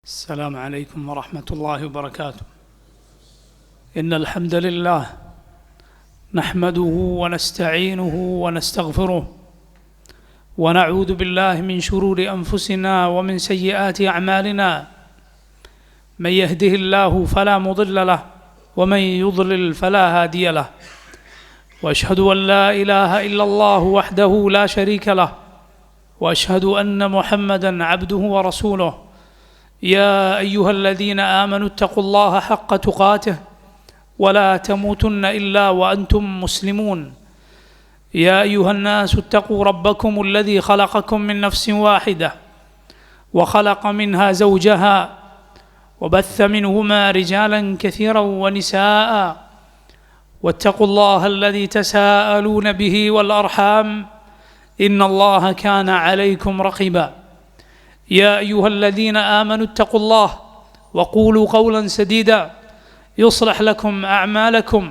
السلام عليكم ورحمة الله وبركاته. إن الحمد لله نحمده ونستعينه ونستغفره ونعوذ بالله من شرور أنفسنا ومن سيئات أعمالنا. من يهده الله فلا مضل له ومن يضلل فلا هادي له. وأشهد أن لا إله إلا الله وحده لا شريك له وأشهد أن محمدا عبده ورسوله. يا أيها الذين آمنوا اتقوا الله حق تقاته ولا تموتن إلا وأنتم مسلمون. يا أيها الناس اتقوا ربكم الذي خلقكم من نفس واحدة وخلق منها زوجها وبث منهما رجالا كثيرا ونساء واتقوا الله الذي تساءلون به والأرحام إن الله كان عليكم رقيبا. يا أيها الذين آمنوا اتقوا الله وقولوا قولا سديدا يصلح لكم أعمالكم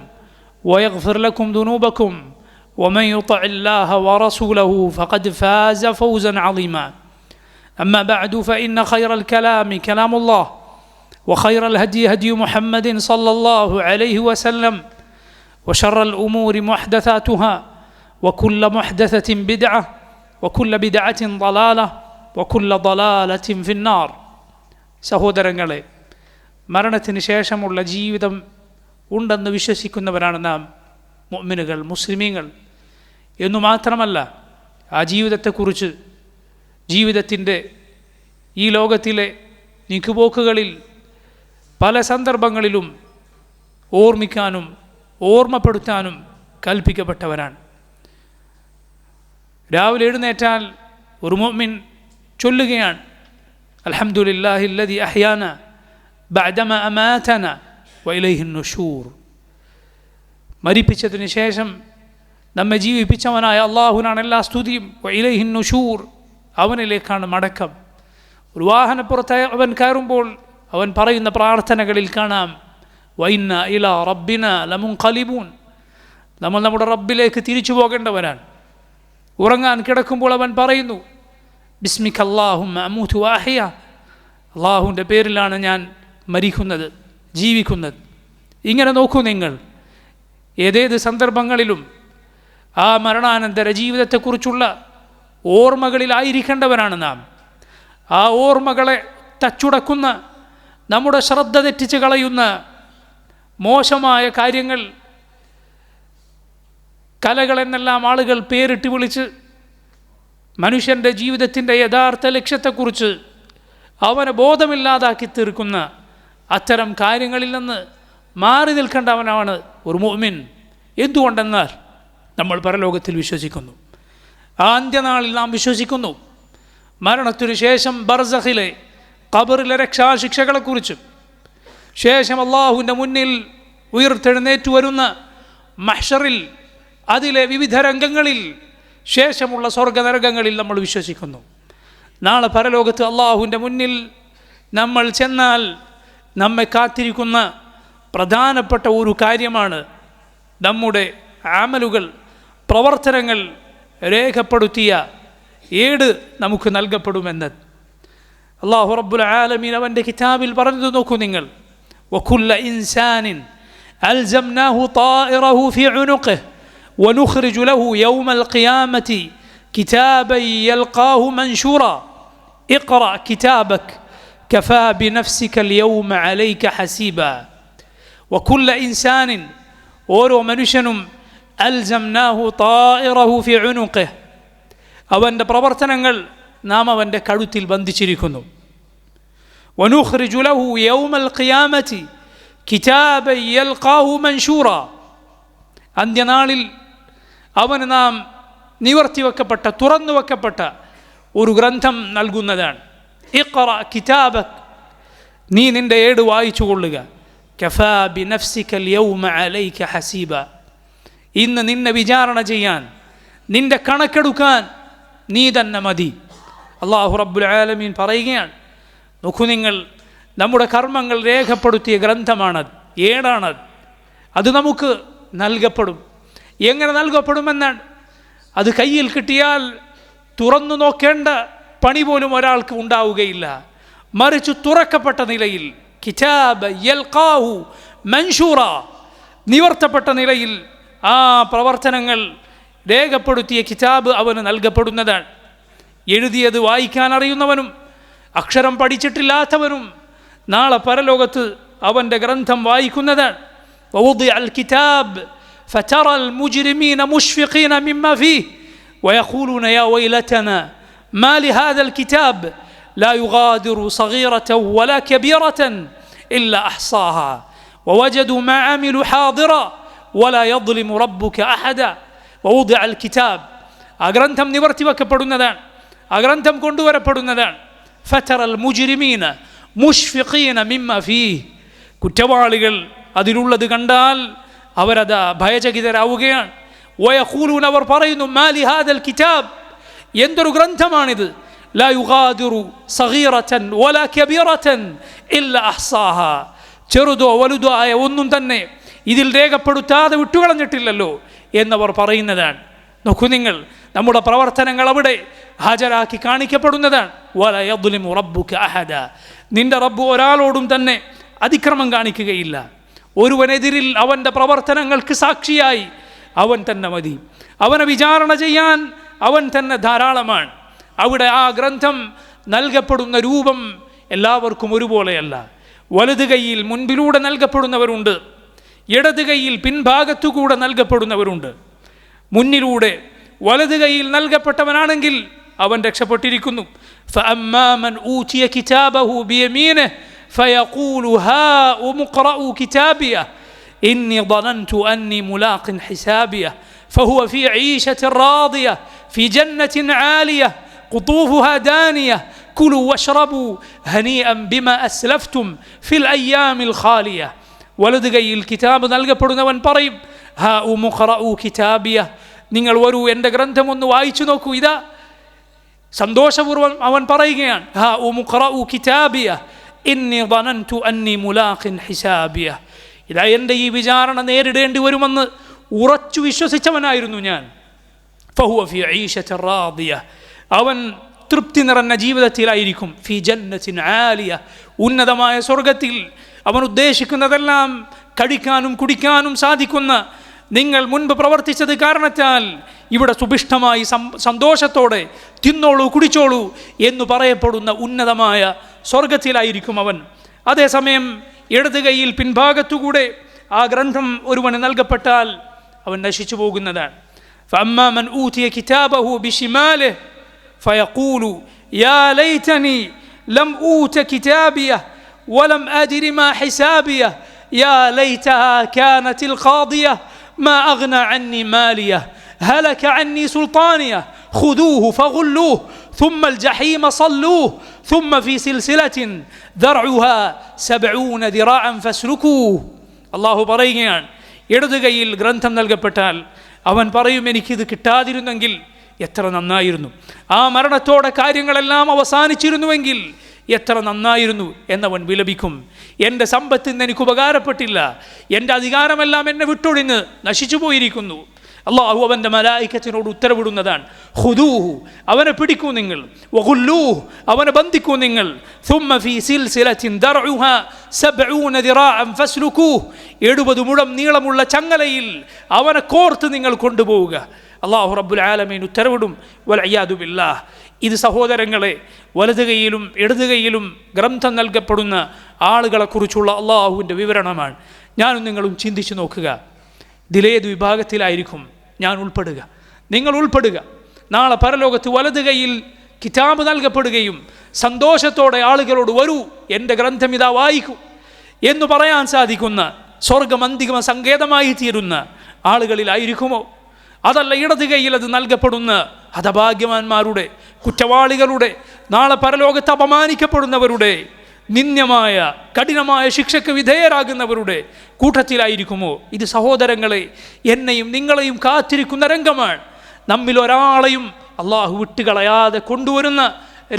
ويغفر لكم ذنوبكم ومن يطع الله ورسوله فقد فاز فوزا عظيما. أما بعد فإن خير الكلام كلام الله وخير الهدي هدي محمد صلى الله عليه وسلم وشر الأمور محدثاتها وكل محدثة بدعة وكل بدعة ضلالة وكل ضلالة في النار. സഹോദരങ്ങളെ, മരണത്തിന് ശേഷമുള്ള ജീവിതം ഉണ്ടെന്ന് വിശ്വസിക്കുന്നവരാണ് നാം മുഅ്മിനുകൾ, മുസ്ലിമീങ്ങൾ എന്നു മാത്രമല്ല, ആ ജീവിതത്തെക്കുറിച്ച് ജീവിതത്തിൻ്റെ ഈ ലോകത്തിലെ നീക്കുപോക്കുകളിൽ പല സന്ദർഭങ്ങളിലും ഓർമ്മിക്കാനും ഓർമ്മപ്പെടുത്താനും കൽപ്പിക്കപ്പെട്ടവരാണ്. രാവിലെ എഴുന്നേറ്റാൽ ഒരു മുഅ്മിൻ ചൊല്ലുകയാണ്, അൽഹംദുലില്ലാഹി അല്ലദി അഹ്യാന ബഅദമ അമാതന വഇലൈഹിൻ നുശൂർ. മരിപ്പിച്ചതിന് ശേഷം നമ്മെ ജീവിപ്പിച്ചവനായ അല്ലാഹുവിനാണ് എല്ലാ സ്തുതിയും. വഇലൈഹിൻ നുശൂർ, അവനിലേക്കാണ് മടക്കം. ഒരു വാഹനപ്പുറത്ത് അവൻ കയറുമ്പോൾ അവൻ പറയുന്ന പ്രാർത്ഥനകളിൽ കാണാം, വഇന്ന ഇലാ റബ്ബിന ലമുൻഖലിബൂൻ, നമ്മൾ നമ്മുടെ റബ്ബിലേക്ക് തിരിച്ചു പോകേണ്ടവരാണ്. ഉറങ്ങാൻ കിടക്കുമ്പോൾ അവൻ പറയുന്നു, ബിസ്മിക അല്ലാഹുമ്മ അമൂതു വഅഹ്യ, അള്ളാഹുവിൻ്റെ പേരിലാണ് ഞാൻ മരിക്കുന്നത്, ജീവിക്കുന്നത്. ഇങ്ങനെ നോക്കൂ, നിങ്ങൾ ഏതേത് സന്ദർഭങ്ങളിലും ആ മരണാനന്തര ജീവിതത്തെക്കുറിച്ചുള്ള ഓർമ്മകളിലായിരിക്കേണ്ടവരാണ് നാം. ആ ഓർമ്മകളെ തച്ചുടക്കുന്ന, നമ്മുടെ ശ്രദ്ധ തെറ്റിച്ച് കളയുന്ന മോശമായ കാര്യങ്ങൾ, കലകളെന്നെല്ലാം ആളുകൾ പേരിട്ട് വിളിച്ച് മനുഷ്യൻ്റെ ജീവിതത്തിൻ്റെ യഥാർത്ഥ ലക്ഷ്യത്തെക്കുറിച്ച് അവനെ ബോധമില്ലാതാക്കി തീർക്കുന്ന അത്തരം കാര്യങ്ങളിൽ നിന്ന് മാറി നിൽക്കേണ്ടവനാണ് ഒരു മുഅ്മിൻ. എന്തുകൊണ്ടെന്നാൽ നമ്മൾ പരലോകത്തിൽ വിശ്വസിക്കുന്നു, ആ അന്ത്യനാളിൽ നാം വിശ്വസിക്കുന്നു. മരണത്തിനു ശേഷം ബർസഖിലെ ഖബറിലെ രക്ഷാശിക്ഷകളെക്കുറിച്ച്, ശേഷം അള്ളാഹുവിൻ്റെ മുന്നിൽ ഉയർത്തെഴുന്നേറ്റു വരുന്ന മഹ്ശറിൽ, അതിലെ വിവിധ രംഗങ്ങളിൽ, ശേഷമുള്ള സ്വർഗനരകങ്ങളിൽ നമ്മൾ വിശ്വസിക്കുന്നു. നാളെ പരലോകത്ത് അള്ളാഹുവിൻ്റെ മുന്നിൽ നമ്മൾ ചെന്നാൽ നമ്മെ കാത്തിരിക്കുന്ന പ്രധാനപ്പെട്ട ഒരു കാര്യമാണ് നമ്മുടെ അമലുകൾ, പ്രവർത്തനങ്ങൾ രേഖപ്പെടുത്തിയ ഏട് നമുക്ക് നൽകപ്പെടുമെന്നത്. അല്ലാഹു റബ്ബുൽ ആലമീൻ അവൻ്റെ കിതാബിൽ പറഞ്ഞത് നോക്കൂ നിങ്ങൾ, വകുല്ല ഇൻസാനിൻ അൽസംനാഹു ത്വാഇറഹു ഫീ ഉനുഖിഹി ونخرج له يوم القيامة كتابا يلقاه منشورا اقرأ كتابك كفى بنفسك اليوم عليك حسيبا. وكل إنسان ഓരോ മനുഷ്യനും അൽസംനാഹു ത്വാഇറഹു ഫീ ഉനുഖിഹി, അവൻ്റെ പ്രവർത്തനങ്ങൾ നാം അവൻ്റെ കഴുത്തിൽ ബന്ധിച്ചിരിക്കുന്നു. വനുഖ്രിജു ലഹു യൗമൽ ഖിയാമത്തി കിതാബൻ യൽഖാഹു മൻശൂറാ, അന്ത്യനാളിൽ അവന് നാം നിവർത്തിവെക്കപ്പെട്ട, തുറന്നു വെക്കപ്പെട്ട ഒരു ഗ്രന്ഥം നൽകുന്നതാണ്. ഇഖ്റ കിതാബക്, നീ നിൻ്റെ ഏട് വായിച്ചു കൊള്ളുക. കഫാ ബിനഫ്സികൽ യൗമ അലൈക ഹസീബ, ഇന്ന് നിന്നെ വിചാരണ ചെയ്യാൻ, നിൻ്റെ കണക്കെടുക്കാൻ നീ തന്നെ മതി. അല്ലാഹു റബ്ബുൽ ആലമീൻ പറയുകയാണ്, നോക്കൂ നിങ്ങൾ, നമ്മുടെ കർമ്മങ്ങൾ രേഖപ്പെടുത്തിയ ഗ്രന്ഥമാണത്, ഏടാണത്. അത് നമുക്ക് നൽകപ്പെടും. എങ്ങനെ നൽകപ്പെടുമെന്നാണ്? അത് കയ്യിൽ കിട്ടിയാൽ തുറന്നു നോക്കേണ്ട പണി പോലും ഒരാൾക്ക് ഉണ്ടാവുകയില്ല. മറിച്ച് തുറക്കപ്പെട്ട നിലയിൽ, കിതാബ് യൽഖാഹു മൻഷൂറ, നിവർത്തപ്പെട്ട നിലയിൽ ആ പ്രവർത്തനങ്ങൾ രേഖപ്പെടുത്തിയ കിതാബ് അവന് നൽകപ്പെടുന്നതാണ്. എഴുതിയത് വായിക്കാൻ അറിയുന്നവനും അക്ഷരം പഠിച്ചിട്ടില്ലാത്തവനും നാളെ പരലോകത്ത് അവൻ്റെ ഗ്രന്ഥം വായിക്കുന്നതാണ്. ووضع الكتاب فترى المجرمين مشفقين مما فيه ويقولون يا ويلتنا ما لهذا الكتاب لا يغادر صغيرة ولا كبيرة إلا أحصاها ووجدوا ما عملوا حاضرا ولا يظلم ربك أحدا. ووضع الكتاب, ആ ഗ്രന്ഥം നിവർത്തി വെക്കപ്പെടുന്നതാണ്, ആ ഗ്രന്ഥം കൊണ്ടുവരപ്പെടുന്നതാണ്. فترى المجرمين مشفقين مما فيه, കുറ്റവാളികൾ അതിലുള്ളത് കണ്ടാൽ അവരത് ഭയചകിതരാവുകയാണ്. വയഖൂലൂന, അവർ പറയുന്നു, മാ ലിഹാദൽ കിതാബ്, എന്തൊരു ഗ്രന്ഥമാണിത്, ലാ യുഗാദിറു സഗീറതൻ വലാ കബീറതൻ ഇല്ല അഹ്സാഹാ, ചെറുതോ വലുതോ ആയ ഒന്നും തന്നെ ഇതിൽ രേഖപ്പെടുത്താതെ വിട്ടുകളഞ്ഞിട്ടില്ലല്ലോ എന്നവർ പറയുന്നതാണ്. നോക്കൂ നിങ്ങൾ, നമ്മുടെ പ്രവർത്തനങ്ങൾ അവിടെ ഹാജരാക്കി കാണിക്കപ്പെടുന്നതാണ്. വലാ യദ്ലിമു റബ്ബുക അഹദ, നിന്റെ റബ്ബ് ഒരാളോടും തന്നെ അതിക്രമം കാണിക്കുകയില്ല. ഒരുവനെതിരിൽ അവൻ്റെ പ്രവർത്തനങ്ങൾക്ക് സാക്ഷിയായി അവൻ തന്നെ മതി, അവനെ വിചാരണ ചെയ്യാൻ അവൻ തന്നെ ധാരാളമാണ്. അവിടെ ആ ഗ്രന്ഥം നൽകപ്പെടുന്ന രൂപം എല്ലാവർക്കും ഒരുപോലെയല്ല. വലത് കൈയിൽ മുൻപിലൂടെ നൽകപ്പെടുന്നവരുണ്ട്, ഇടത് കൈയിൽ പിൻഭാഗത്തുകൂടെ നൽകപ്പെടുന്നവരുണ്ട്. മുന്നിലൂടെ വലത് കൈയിൽ നൽകപ്പെട്ടവനാണെങ്കിൽ അവൻ രക്ഷപ്പെട്ടിരിക്കുന്നു. فأما من أوتي كتابه بيمينه فيقول هاؤم اقرءوا كتابيه إني ظننت أني ملاق حسابيه فهو في عيشة راضية في جنة عالية قطوفها دانية كلوا واشربوا هنيئا بما أسلفتم في الأيام الخالية. വലത് കൈയിൽ കിതാബ് നൽകപ്പെടുന്നവൻ പറയും, ഹാഉം ഖറഉ കിതാബിയ, നിങ്ങൾ വരൂ എൻ്റെ ഗ്രന്ഥം ഒന്ന് വായിച്ചു നോക്കൂ. ഇതാ സന്തോഷപൂർവ്വം അവൻ പറയുകയാണ്, ഹാഉം ഖറഉ കിതാബിയ ഇന്നി ظننت أني ملاق حسابيه, ഇതാ എൻ്റെ ഈ വിചാരണ നേരിടേണ്ടി വരുമെന്ന് ഉറച്ചു വിശ്വസിച്ചവനായിരുന്നു ഞാൻ. ഫഹുവ ഫി ഈശത റാദിയ, അവൻ തൃപ്തി നിറഞ്ഞ ജീവിതത്തിലായിരിക്കും. ഫി ജന്നത്തിൻ ആലിയ, ഉന്നതമായ സ്വർഗത്തിൽ അവൻ ഉദ്ദേശിക്കുന്നതെല്ലാം കഴിക്കാനും കുടിക്കാനും സാധിക്കുന്ന, നിങ്ങൾ മുൻപ് പ്രവർത്തിച്ചത് കാരണത്താൽ ഇവിടെ സുഭിഷ്ടമായി സന്തോഷത്തോടെ തിന്നോളൂ കുടിച്ചോളൂ എന്ന് പറയപ്പെടുന്ന ഉന്നതമായ സ്വർഗത്തിലായിരിക്കും അവൻ. അതേസമയം ഇടത് കൈയിൽ പിൻഭാഗത്തുകൂടെ ആ ഗ്രന്ഥം ഒരുവന് നൽകപ്പെട്ടാൽ അവൻ നശിച്ചു പോകുന്നതാണ്. فأما من أوتي كتابه بشماله فيقول يا ليتني لم أوت كتابيه ولم أدر ما حسابيه يا ليتها كانت القاضية ما أغنى عني ماليه هلك عني سلطانيه خذوه فغلوه ثم الجحيم صلوه ثم في سلسلة ذرعها 70 ذراعا فاسلكوه. അള്ളാഹു പറയുകയാണ്, ഇടത് കൈയിൽ ഗ്രന്ഥം നൽകപ്പെട്ടാൽ അവൻ പറയും, എനിക്കിത് കിട്ടാതിരുന്നെങ്കിൽ എത്ര നന്നായിരുന്നു, ആ മരണത്തോടെ കാര്യങ്ങളെല്ലാം അവസാനിച്ചിരുന്നുവെങ്കിൽ എത്ര നന്നായിരുന്നു എന്നവൻ വിലപിക്കും. എൻ്റെ സമ്പത്തിന് എനിക്ക് ഉപകാരപ്പെട്ടില്ല, എൻ്റെ അധികാരമെല്ലാം എന്നെ വിട്ടൊഴിഞ്ഞ് നശിച്ചു പോയിരിക്കുന്നു. അള്ളാഹു അവൻ്റെ മലായികത്തിനോട് ഉത്തരവിടുന്നതാണ്, ഖുദൂഹു, അവനെ പിടിക്കൂ നിങ്ങൾ, വഖുല്ലൂഹു, അവനെ ബന്ധിക്കൂ നിങ്ങൾ, ثم في سلسلة ذرعها 70 ذراعا فاسلكوه, 70 മുഴം നീളമുള്ള ചങ്ങലയിൽ അവനെ കോർത്ത് നിങ്ങൾ കൊണ്ടുപോവുക. അള്ളാഹു റബ്ബുൽ ആലമീൻ ഉത്തരവിടും. വൽഇയാദു ബില്ലാഹ്. ഇത് സഹോദരങ്ങളെ, വലത് കൈയിലും ഇടത് കൈയിലും ഗ്രന്ഥം നൽകപ്പെടുന്ന ആളുകളെക്കുറിച്ചുള്ള അള്ളാഹുവിൻ്റെ വിവരണമാണ്. ഞാനും നിങ്ങളും ചിന്തിച്ചു നോക്കുക, ഇതിലേത് വിഭാഗത്തിലായിരിക്കും ഞാൻ ഉൾപ്പെടുക, നിങ്ങൾ ഉൾപ്പെടുക? നാളെ പരലോകത്ത് വലത് കൈയിൽ കിതാബ് നൽകപ്പെടുകയും സന്തോഷത്തോടെ ആളുകളോട് വരൂ എൻ്റെ ഗ്രന്ഥം ഇതാ വായിക്കൂ എന്ന് പറയാൻ സാധിക്കുന്ന സ്വർഗം അന്തിമ സങ്കേതമായി തീരുന്ന ആളുകളിലായിരിക്കുമോ? അതല്ല ഇടത് കൈയിൽ അത് നൽകപ്പെടുന്ന ഹതഭാഗ്യവാന്മാരുടെ, കുറ്റവാളികളുടെ, നാളെ പരലോകത്ത് അപമാനിക്കപ്പെടുന്നവരുടെ, നിന്ദ്യമായ കഠിനമായ ശിക്ഷയ്ക്ക് വിധേയരാകുന്നവരുടെ കൂട്ടത്തിലായിരിക്കുമോ? ഇത് സഹോദരങ്ങളെ, എന്നെയും നിങ്ങളെയും കാത്തിരിക്കുന്ന രംഗമാണ്. നമ്മിൽ ഒരാളെയും അള്ളാഹു വിട്ടുകളയാതെ കൊണ്ടുവരുന്ന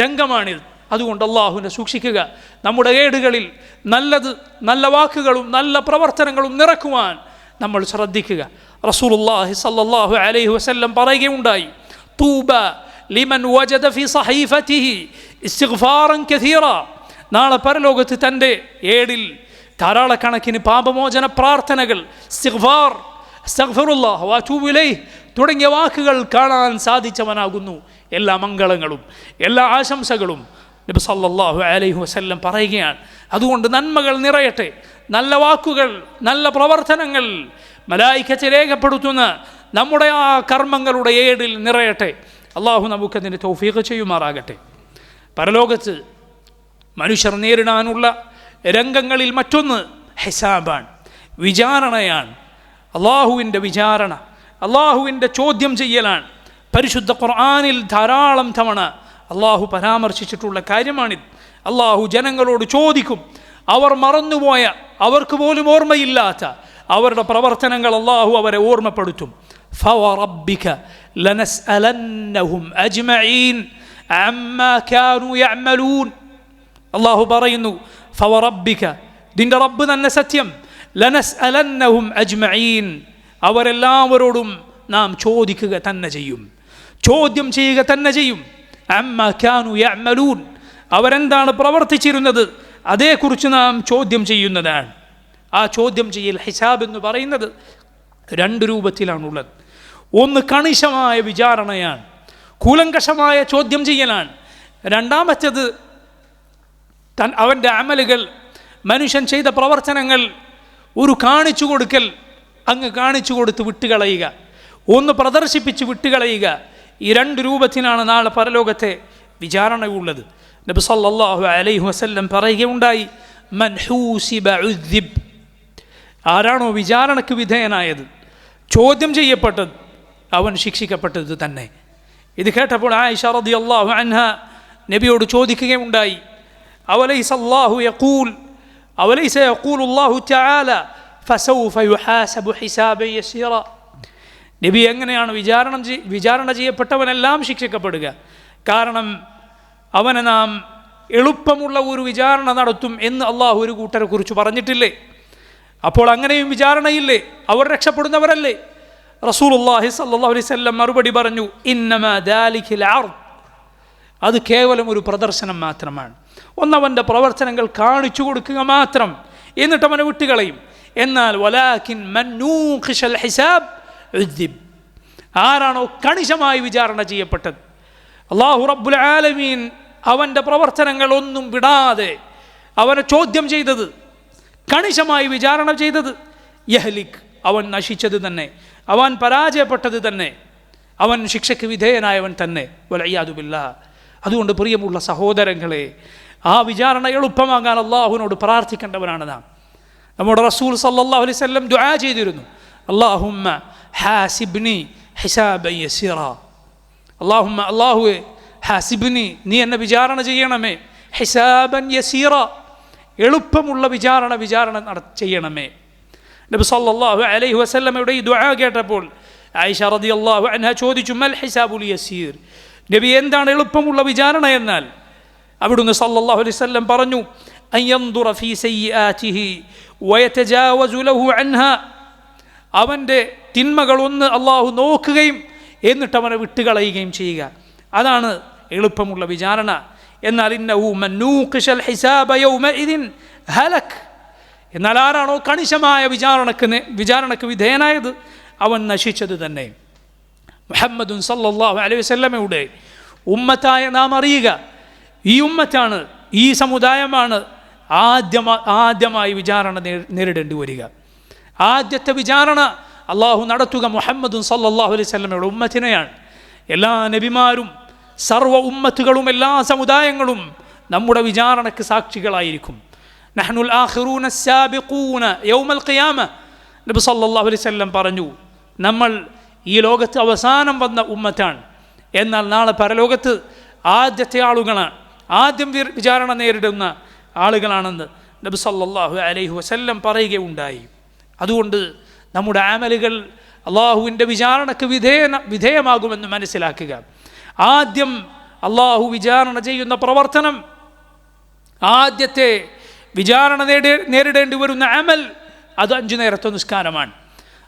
രംഗമാണിത്. അതുകൊണ്ട് അള്ളാഹുവിനെ സൂക്ഷിക്കുക. നമ്മുടെ ഏടുകളിൽ നല്ല വാക്കുകളും നല്ല പ്രവർത്തനങ്ങളും നിറക്കുവാൻ നമ്മൾ ശ്രദ്ധിക്കുക. റസൂലുള്ളാഹി സ്വല്ലല്ലാഹു അലൈഹി വസല്ലം പറയുകയുണ്ടായി, തൂബ ലിമൻ വജദ ഫി സഹീഫതിഹി ഇസ്തിഗ്ഫാറൻ കസീറ, നാളെ പരലോകത്ത് തൻ്റെ ഏടിൽ ധാരാളക്കണക്കിന് പാപമോചന പ്രാർത്ഥനകൾ, ഇസ്തിഗ്ഫാർ, അസ്തഗ്ഫിറുല്ലാഹ് വഅതൂബു ഇലൈഹി തുടങ്ങിയ വാക്കുകൾ കാണാൻ സാധിച്ചവനാകുന്നു. എല്ലാ മംഗളങ്ങളും എല്ലാ ആശംസകളും നബി സല്ലല്ലാഹു അലൈഹി വസല്ലം പറയുകയാണ്. അതുകൊണ്ട് നന്മകൾ നിറയട്ടെ, നല്ല വാക്കുകൾ, നല്ല പ്രവർത്തനങ്ങൾ മലായികത്ത് രേഖപ്പെടുത്തുന്ന നമ്മുടെ ആ കർമ്മങ്ങളുടെ ഏടിൽ നിറയട്ടെ. അള്ളാഹു നമുക്കതിന് തൗഫീഖ് ചെയ്യുമാറാകട്ടെ. പരലോകത്ത് മനുഷ്യർ നേരിടാനുള്ള രംഗങ്ങളിൽ മറ്റൊന്ന് ഹിസാബാണ്, വിചാരണയാണ്. അള്ളാഹുവിൻ്റെ വിചാരണ, അള്ളാഹുവിൻ്റെ ചോദ്യം ചെയ്യലാണ്. പരിശുദ്ധ ഖുർആനിൽ ധാരാളം തവണ അള്ളാഹു പരാമർശിച്ചിട്ടുള്ള കാര്യമാണിത്. അള്ളാഹു ജനങ്ങളോട് ചോദിക്കും. അവർ മറന്നുപോയ, അവർക്ക് പോലും ഓർമ്മയില്ലാത്ത അവരുടെ പ്രവർത്തനങ്ങൾ അള്ളാഹു അവരെ ഓർമ്മപ്പെടുത്തും. ഫവറബ്ബിക ലനസ്അലന്നഹും അജ്മഈൻ അമ്മാ കാനൂ യഅമലൂൻ. അള്ളാഹു പറയുന്നു, ഫവറബ്ബിക, നിന്റെ റബ്ബ് തന്നെ സത്യം, ലനസ്അലന്നഹും അജ്മഈൻ, അവരെല്ലാവരോടും നാം ചോദിക്കുക തന്നെ ചെയ്യും, ചോദ്യം ചെയ്യുക തന്നെ ചെയ്യും. അമ്മാ കാനൂ യഅമലൂൻ, അവരെന്താണ് പ്രവർത്തിച്ചിരുന്നത് അതേക്കുറിച്ച് നാം ചോദ്യം ചെയ്യുന്നതാണ്. ആ ചോദ്യം ചെയ്യൽ, ഹിസാബ് എന്ന് പറയുന്നത് രണ്ട് രൂപത്തിലാണുള്ളത്. ഒന്ന് കണിശമായ വിചാരണയാണ്, കൂലങ്കഷമായ ചോദ്യം ചെയ്യലാണ്. രണ്ടാമത്തേത് അവൻ്റെ അമലുകൾ, മനുഷ്യൻ ചെയ്ത പ്രവർത്തനങ്ങൾ ഒരു കാണിച്ചു കൊടുക്കൽ, അങ്ങ് കാണിച്ചു കൊടുത്ത് വിട്ടുകളയുക, ഒന്ന് പ്രദർശിപ്പിച്ച് വിട്ടുകളയുക. ഈ രണ്ട് രൂപത്തിലാണ് നാളെ പരലോകത്തെ വിചാരണയുള്ളത്. നബി സല്ലല്ലാഹു അലൈഹി വസല്ലം പറയുകയുണ്ടായി, മൻ ഹൂസിബ ഉദ്ദിബ്, ആരാണോ വിചാരണയ്ക്ക് വിധേയനായത്, ചോദ്യം ചെയ്യപ്പെട്ടത്, അവൻ ശിക്ഷിക്കപ്പെട്ടത് തന്നെ. ഇത് കേട്ടപ്പോൾ ആയിഷ റളിയല്ലാഹു അൻഹ നബിയോട് ചോദിക്കുകയുണ്ടായി, അവലൈസ അല്ലാഹു യഖൂൽ, അവലൈസ യഖൂലു അല്ലാഹു തആല ഫസൗഫ യുഹാസബു ഹിസാബൻ യസീറ. നബി, എങ്ങനെയാണ് വിചാരണ ചെയ്യപ്പെട്ടവനെല്ലാം ശിക്ഷിക്കപ്പെടുക? കാരണം അവനെ നാം എളുപ്പമുള്ള ഒരു വിചാരണ നടത്തും എന്ന് അള്ളാഹു ഒരു കൂട്ടരെ കുറിച്ച് പറഞ്ഞിട്ടില്ലേ? അപ്പോൾ അങ്ങനെയും വിചാരണയില്ലേ? അവർ രക്ഷപ്പെടുന്നവരല്ലേ? റസൂലുള്ളാഹി സ്വല്ലല്ലാഹു അലൈഹി വസല്ലം മറുപടി പറഞ്ഞു, ഇന്നമാ ദാലികൽ അർദ്, അത് കേവലം ഒരു പ്രദർശനം മാത്രമാണ്. ഒന്നവൻ്റെ പ്രവർത്തനങ്ങൾ കാണിച്ചു കൊടുക്കുക മാത്രം, എന്നിട്ട് അവനെ വിട്ടുകളയും. എന്നാൽ വലാകിൻ മൻ നൂഖിഷൽ ഹിസാബ് ഉദ്ദിബ്, ആരാണോ കണിശമായി വിചാരണ ചെയ്യപ്പെട്ടത്, അല്ലാഹു റബ്ബുൽ ആലമീൻ അവൻ്റെ പ്രവർത്തനങ്ങൾ ഒന്നും വിടാതെ അവനെ ചോദ്യം ചെയ്തത്, കണിശമായി വിചാരണ ചെയ്തത്, യഹ്ലിക്, അവൻ നശിച്ചത് തന്നെ, അവൻ പരാജയപ്പെട്ടത് തന്നെ, അവൻ ശിക്ഷയ്ക്ക് വിധേയനായവൻ തന്നെ, വലഇയാദു ബില്ലാഹ്. അതുകൊണ്ട് പ്രിയമുള്ള സഹോദരങ്ങളെ, ആ വിചാരണ എളുപ്പമാകാൻ അള്ളാഹുവിനോട് പ്രാർത്ഥിക്കേണ്ടവരാണ് നാം. നമ്മുടെ റസൂൽ സല്ലല്ലാഹു അലൈഹി വസല്ലം ദുആ ചെയ്തിരുന്നു, അല്ലാഹുമ്മ ഹാസിബ്നി ഹിസാബൻ യസീറ, അല്ലാഹുമ്മ, അല്ലാഹുവേ, ഹാസിബ്നി, നീ എന്നെ വിചാരണ ചെയ്യണമേ, ഹിസാബൻ യസീറ, എളുപ്പമുള്ള വിചാരണ ചെയ്യണമേ. നബി സല്ലല്ലാഹു അലൈഹി വസല്ലമയുടെ ഈ ദുആ കേട്ടപ്പോൾ ആയിഷ റളിയല്ലാഹു അൻഹ ചോദിച്ചു, മൽ ഹിസാബുൽ യസീർ, നബി, എന്താണ് എളുപ്പമുള്ള വിചാരണ എന്നാൽ? അവിടുന്ന് സല്ലല്ലാഹു അലൈഹി വസല്ലം പറഞ്ഞു, അൻ യൻദുറ ഫീ സയ്യിആതിഹി വയതജാവസു ലഹു അൻഹാ, അവൻ്റെ തിന്മകളൊന്ന് അള്ളാഹു നോക്കുകയും എന്നിട്ട് അവനെ വിട്ടുകളയുകയും ചെയ്യുക, അതാണ് എളുപ്പമുള്ള വിചാരണ. എന്നാൽ ഇന്നഹു മൻ നൂഖിഷൽ ഹിസാബ യൗമഇദിൻ ഹലക്, എന്നാൽ ആരാണോ കണിശമായ വിചാരണക്ക് വിധേയനായത്, അവൻ നശിച്ചത് തന്നെ. മുഹമ്മദുൻ സല്ലല്ലാഹു അലൈഹി വസല്ലമയുടെ ഉമ്മത്തായ നാം അറിയുക, ഈ ഉമ്മത്താണ്, ഈ സമുദായമാണ് ആദ്യമായി വിചാരണ നേരിടേണ്ടി വരിക. ആദ്യത്തെ വിചാരണ അള്ളാഹു നടത്തുക മുഹമ്മദുൻ സല്ലല്ലാഹു അലൈഹി വസല്ലമയുടെ ഉമ്മത്തിനെയാണ്. എല്ലാ നബിമാരും സർവ്വ ഉമ്മത്തുകളും എല്ലാ സമുദായങ്ങളും നമ്മുടെ വിചാരണയ്ക്ക് സാക്ഷികളായിരിക്കും. നഹ്നുൽ ആഖിറൂന അസ്സാബിഖൂന യൗമൽ ഖിയാമ, നബി സല്ലല്ലാഹു അലൈഹി വസല്ലം പറഞ്ഞു, നമ്മൾ ഈ ലോകത്ത് അവസാനം വന്ന ഉമ്മത്താണ്, എന്നാൽ നാളെ പരലോകത്ത് ആദ്യത്തെ ആളുകളാണ്, ആദ്യം വിചാരണ നേരിടുന്ന ആളുകളാണെന്ന് നബി സല്ലല്ലാഹു അലൈഹി വസല്ലം പറയുകയുണ്ടായി. അതുകൊണ്ട് നമ്മുടെ അമലുകൾ അള്ളാഹുവിൻ്റെ വിചാരണയ്ക്ക് വിധേയമാകുമെന്ന് മനസ്സിലാക്കുക. ആദ്യം അള്ളാഹു വിചാരണ ചെയ്യുന്ന പ്രവർത്തനം, ആദ്യത്തെ വിചാരണ നേരിടേണ്ടി വരുന്ന അമൽ, അത് 5 നേരത്തെ നിസ്കാരമാണ്.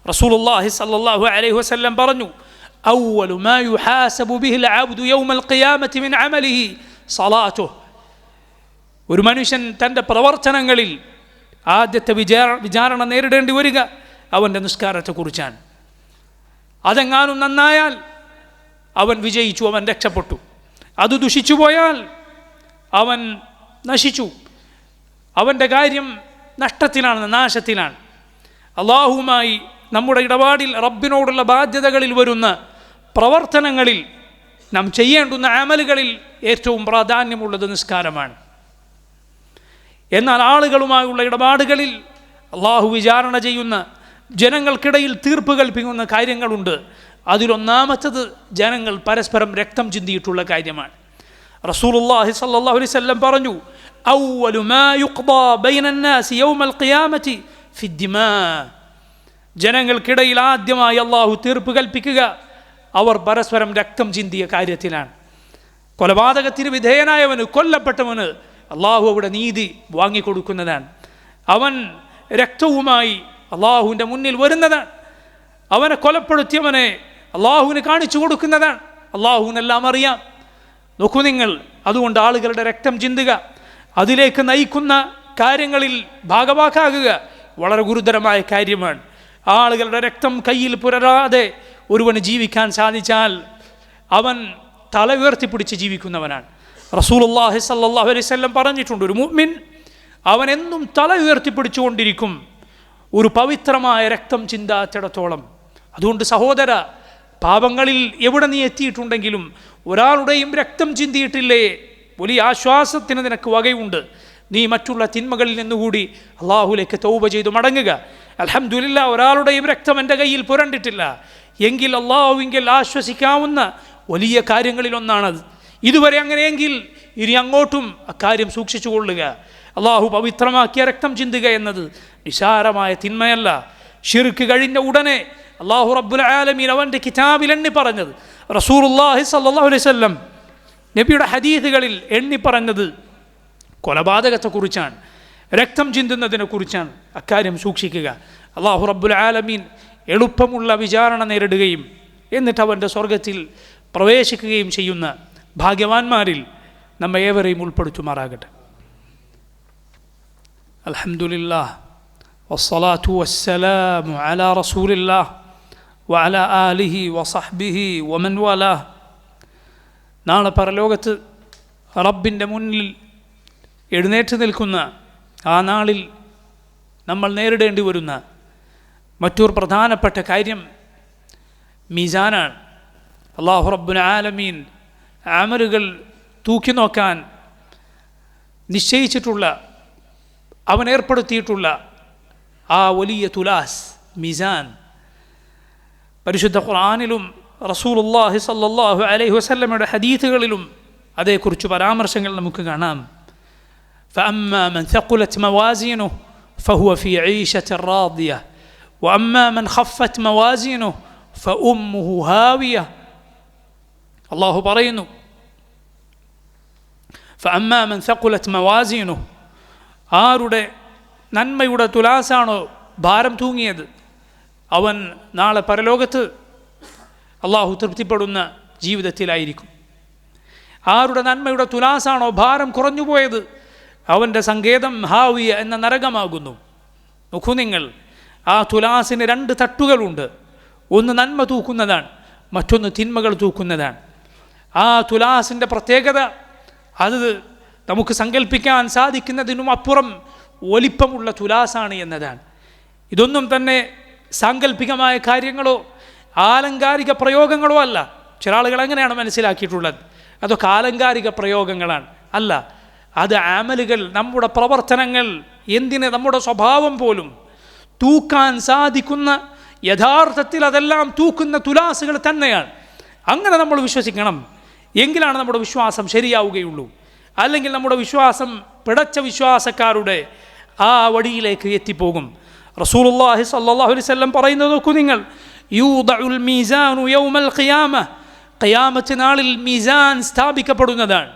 റസൂലുള്ളാഹി സ്വല്ലല്ലാഹു അലൈഹി വസല്ലം പറഞ്ഞു, അവ്വലു മാ യുഹാസബു ബിഹിൽ അബ്ദു യൗമൽ ഖിയാമത്തി മിൻ അമലിഹി സലാത്തുഹു, ഒരു മനുഷ്യൻ തൻ്റെ പ്രവർത്തനങ്ങളിൽ ആദ്യത്തെ വിചാരണ നേരിടേണ്ടി വരിക അവൻ്റെ നിസ്കാരത്തെക്കുറിച്ചാണ്. അതെങ്ങാനും നന്നായാൽ അവൻ വിജയിച്ചു, അവൻ രക്ഷപ്പെട്ടു. അത് ദുഷിച്ചു പോയാൽ അവൻ നശിച്ചു, അവൻ്റെ കാര്യം നഷ്ടത്തിലാണ്, നാശത്തിലാണ്. അള്ളാഹുവുമായി നമ്മുടെ ഇടപാടിൽ റബ്ബിനോടുള്ള ബാധ്യതകളിൽ വരുന്ന പ്രവർത്തനങ്ങളിൽ നാം ചെയ്യേണ്ടുന്ന അമലുകളിൽ ഏറ്റവും പ്രാധാന്യമുള്ളത് നിസ്കാരമാണ്. എന്നാൽ ആളുകളുമായുള്ള ഇടപാടുകളിൽ അള്ളാഹു വിചാരണ ചെയ്യുന്ന, ജനങ്ങൾക്കിടയിൽ തീർപ്പ് കൽപ്പിക്കുന്ന കാര്യങ്ങളുണ്ട്. അതിലൊന്നാമത്തത് ജനങ്ങൾ പരസ്പരം രക്തം ചിന്തിയിട്ടുള്ള കാര്യമാണ്. റസൂലുള്ളാഹി സ്വല്ലല്ലാഹു അലൈഹി വസല്ലം പറഞ്ഞു, അവ്വലു മാ യുഖ്ദാ ബൈനൻ നാസി യൗമൽ ഖിയാമത്തി ഫിദ്ദിമാ. ജനങ്ങൾക്കിടയിൽ ആദ്യമായി അള്ളാഹു തീർപ്പ് കൽപ്പിക്കുക അവർ പരസ്പരം രക്തം ചിന്തിയ കാര്യത്തിലാണ്. കൊലപാതകത്തിന് വിധേയനായവന്, കൊല്ലപ്പെട്ടവന് അള്ളാഹു അവിടെ നീതി വാങ്ങിക്കൊടുക്കുന്നതാണ്. അവൻ രക്തവുമായി അള്ളാഹുവിൻ്റെ മുന്നിൽ വരുന്നതാണ്. അവനെ കൊലപ്പെടുത്തിയവനെ അള്ളാഹുവിന് കാണിച്ചു കൊടുക്കുന്നതാണ്. അള്ളാഹുവിനെല്ലാം അറിയാം. നോക്കൂ നിങ്ങൾ, അതുകൊണ്ട് ആളുകളുടെ രക്തം ചിന്തുക, അതിലേക്ക് നയിക്കുന്ന കാര്യങ്ങളിൽ ഭാഗവാക്കാകുക വളരെ ഗുരുതരമായ കാര്യമാണ്. ആളുകളുടെ രക്തം കയ്യിൽ പുരരാതെ ഒരുവന് ജീവിക്കാൻ സാധിച്ചാൽ അവൻ തല ഉയർത്തിപ്പിടിച്ച് ജീവിക്കുന്നവനാണ്. റസൂലുള്ളാഹി സ്വല്ലല്ലാഹു അലൈഹി വസല്ലം പറഞ്ഞിട്ടുണ്ട്, ഒരു മുഅ്മിൻ അവൻ എന്നും തല ഉയർത്തിപ്പിടിച്ചുകൊണ്ടിരിക്കും ഒരു പവിത്രമായ രക്തം ചിന്താത്തിടത്തോളം. അതുകൊണ്ട് സഹോദര, പാപങ്ങളിൽ എവിടെ നീ എത്തിയിട്ടുണ്ടെങ്കിലും ഒരാളുടെയും രക്തം ചിന്തിയിട്ടില്ലേ, വലിയ ആശ്വാസത്തിന് നിനക്ക് വകയുണ്ട്. നീ മറ്റുള്ള തിന്മകളിൽ നിന്നുകൂടി അള്ളാഹുലേക്ക് തൗബ ചെയ്തു മടങ്ങുക. അൽഹംദുലില്ലാ, ഒരാളുടെയും രക്തം എൻ്റെ കയ്യിൽ പുരണ്ടിട്ടില്ല എങ്കിൽ അള്ളാഹുവിങ്കിൽ ആശ്വസിക്കാവുന്ന വലിയ കാര്യങ്ങളിലൊന്നാണത്. ഇതുവരെ അങ്ങനെയെങ്കിൽ ഇനി അങ്ങോട്ടും അക്കാര്യം സൂക്ഷിച്ചു കൊള്ളുക. അള്ളാഹു പവിത്രമാക്കിയ രക്തം ചിന്തുക എന്നത് നിസാരമായ തിന്മയല്ല. ശിർക്ക് കഴിഞ്ഞ ഉടനെ അള്ളാഹു റബ്ബുൽ ആലമീൻ അവൻ്റെ കിതാബിൽ എണ്ണി പറഞ്ഞത്, റസൂലുള്ളാഹി സ്വല്ലല്ലാഹു അലൈഹി വസല്ലം നബിയുടെ ഹദീസുകളിൽ എണ്ണി പറഞ്ഞത് കൊലപാതകത്തെക്കുറിച്ചാണ്, രക്തം ചിന്തുന്നതിനെക്കുറിച്ചാണ്. അക്കാര്യം സൂക്ഷിക്കുക. അള്ളാഹു റബ്ബുൽ ആലമീൻ എളുപ്പമുള്ള വിചാരണ നേരിടുകയും എന്നിട്ട് അവൻ്റെ സ്വർഗത്തിൽ പ്രവേശിക്കുകയും ചെയ്യുന്ന ഭാഗ്യവാന്മാരിൽ നമ്മെ ഏവരെയും ഉൾപ്പെടുത്തുമാറാകട്ടെ. അൽഹംദുലില്ലാഹ് വസ്സലാത്തു വസ്സലാമു അലാ റസൂലില്ലാഹ് വഅലാ ആലിഹി വസഹ്ബിഹി വമൻ വാലാഹ്. നാളെ പരലോകത്ത് റബ്ബിൻ്റെ മുന്നിൽ എഴുന്നേറ്റ് നിൽക്കുന്ന ആ നാളിൽ നമ്മൾ നേരിടേണ്ടി വരുന്ന മറ്റൊരു പ്രധാനപ്പെട്ട കാര്യം മീസാനാണ്. അല്ലാഹു റബ്ബുൽ ആലമീൻ അമലുകൾ തൂക്കി നോക്കാൻ നിശ്ചയിച്ചിട്ടുള്ള, അവൻ ഏർപ്പെടുത്തിയിട്ടുള്ള ആ വലിയ തുലാസ് മീസാൻ. പരിശുദ്ധ ഖുർആനിലും റസൂലുള്ളാഹി സ്വല്ലല്ലാഹു അലൈഹി വസല്ലമയുടെ ഹദീസുകളിലും അതേക്കുറിച്ച് പരാമർശങ്ങൾ നമുക്ക് കാണാം. فأما من ثقلت موازينه فهو في عيشة راضية وأما من خفت موازينه فأمه هاوية. الله പറയുന്നു, فأما من ثقلت موازينه, ആരുടെ നന്മയുടെ തുലാസാണോ ഭാരം തൂങ്ങിയത് അവൻ നാളെ പരലോകത്ത് അള്ളാഹു തൃപ്തിപ്പെടുന്ന ജീവിതത്തിലായിരിക്കും. ആരുടെ നന്മയുടെ തുലാസാണോ ഭാരം കുറഞ്ഞുപോയത് അവൻ്റെ സങ്കേതം ഹാവിയ എന്ന നരകമാകുന്നു. നോക്കൂ നിങ്ങൾ, ആ തുലാസിന് രണ്ട് തട്ടുകളുണ്ട്. ഒന്ന് നന്മ തൂക്കുന്നതാണ്, മറ്റൊന്ന് തിന്മകൾ തൂക്കുന്നതാണ്. ആ തുലാസിൻ്റെ പ്രത്യേകത അത് നമുക്ക് സങ്കല്പിക്കാൻ സാധിക്കുന്നതിനും അപ്പുറം വലിപ്പമുള്ള തുലാസാണ് എന്നതാണ്. ഇതൊന്നും തന്നെ സാങ്കല്പികമായ കാര്യങ്ങളോ ആലങ്കാരിക പ്രയോഗങ്ങളോ അല്ല. ചില ആളുകൾ അങ്ങനെയാണ് മനസ്സിലാക്കിയിട്ടുള്ളത്, അതൊക്കെ ആലങ്കാരിക പ്രയോഗങ്ങളാണ്. അല്ല, അത് അമലുകൾ, നമ്മുടെ പ്രവർത്തനങ്ങൾ, എന്തിന് നമ്മുടെ സ്വഭാവം പോലും തൂക്കാൻ സാധിക്കുന്ന, യഥാർത്ഥത്തിൽ അതെല്ലാം തൂക്കുന്ന തുലാസുകൾ തന്നെയാണ്. അങ്ങനെ നമ്മൾ വിശ്വസിക്കണം. എങ്കിലാണ് നമ്മുടെ വിശ്വാസം ശരിയാവുകയുള്ളൂ. അല്ലെങ്കിൽ നമ്മുടെ വിശ്വാസം പിടച്ച വിശ്വാസക്കാരുടെ ആ വടിയിലേക്ക് എത്തിപ്പോകും. റസൂലുള്ളാഹി സ്വല്ലല്ലാഹു അലൈഹി വസല്ലം പറയുന്നത് നോക്കൂ നിങ്ങൾ, യൂദഉൽ മീസാനു യൗമൽ ഖിയാമ, ഖിയാമത്ത് നാളിൽ മീസാൻ സ്ഥാപിക്കപ്പെടുന്നതാണ്,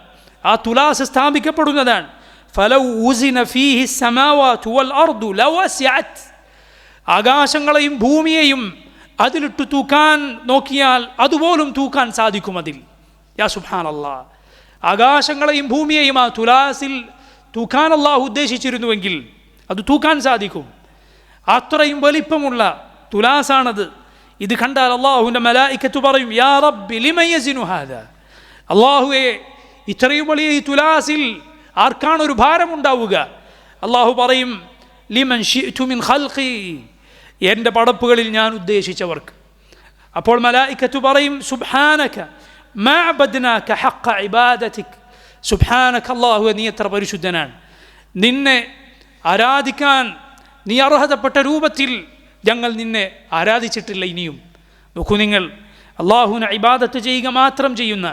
ആ തുലാസ് സ്ഥാപിക്കപ്പെടുന്നതാണ്. ഫലൗ ഉസിന ഫീഹി സമാവാതു വൽ അർദു ലവസിഅത്, ആകാശങ്ങളെയും ഭൂമിയെയും അതിലിട്ട് തൂക്കാൻ നോക്കിയാൽ അതുപോലും തൂക്കാൻ സാധിക്കും അതിൽ. യാ സുബ്ഹാനല്ലാഹ്, ആകാശങ്ങളെയും ഭൂമിയെയും ആ തുലാസിൽ തൂക്കാൻ അള്ളാഹു ഉദ്ദേശിച്ചിരുന്നുവെങ്കിൽ അത് തൂക്കാൻ സാധിക്കും. അത്രയും വലിപ്പമുള്ള തുലാസാണത്. ഇത് കണ്ടാൽ അള്ളാഹുവിൻ്റെ മലായിക്കത്ത് പറയും, യാ റബ്ബി ലിമൻ യസിനു ഹാദാ, അള്ളാഹുവേ ഇത്രയും വലിയ ഈ തുലാസിൽ ആർക്കാണ് ഒരു ഭാരമുണ്ടാവുക? അള്ളാഹു പറയും, ലിമൻ ശിഅ്തു മിൻ ഖൽഖി, എൻ്റെ പടപ്പുകളിൽ ഞാൻ ഉദ്ദേശിച്ചവർക്ക്. അപ്പോൾ മലായിക്കത്ത് പറയും, സുബ്ഹാനക മാ അബദ്നാക ഹഖ്ഖ ഇബാദതിക്, സുബ്ഹാനക അല്ലാഹുവേ നീ എത്ര പരിശുദ്ധനാണ്, നിന്നെ ആരാധിക്കാൻ നീ അർഹതപ്പെട്ട രൂപത്തിൽ ഞങ്ങൾ നിന്നെ ആരാധിച്ചിട്ടില്ല ഇനിയും. നോക്കൂ നിങ്ങൾ, അള്ളാഹുവിനെ ഇബാദത്ത് ചെയ്യുക മാത്രം ചെയ്യുന്ന,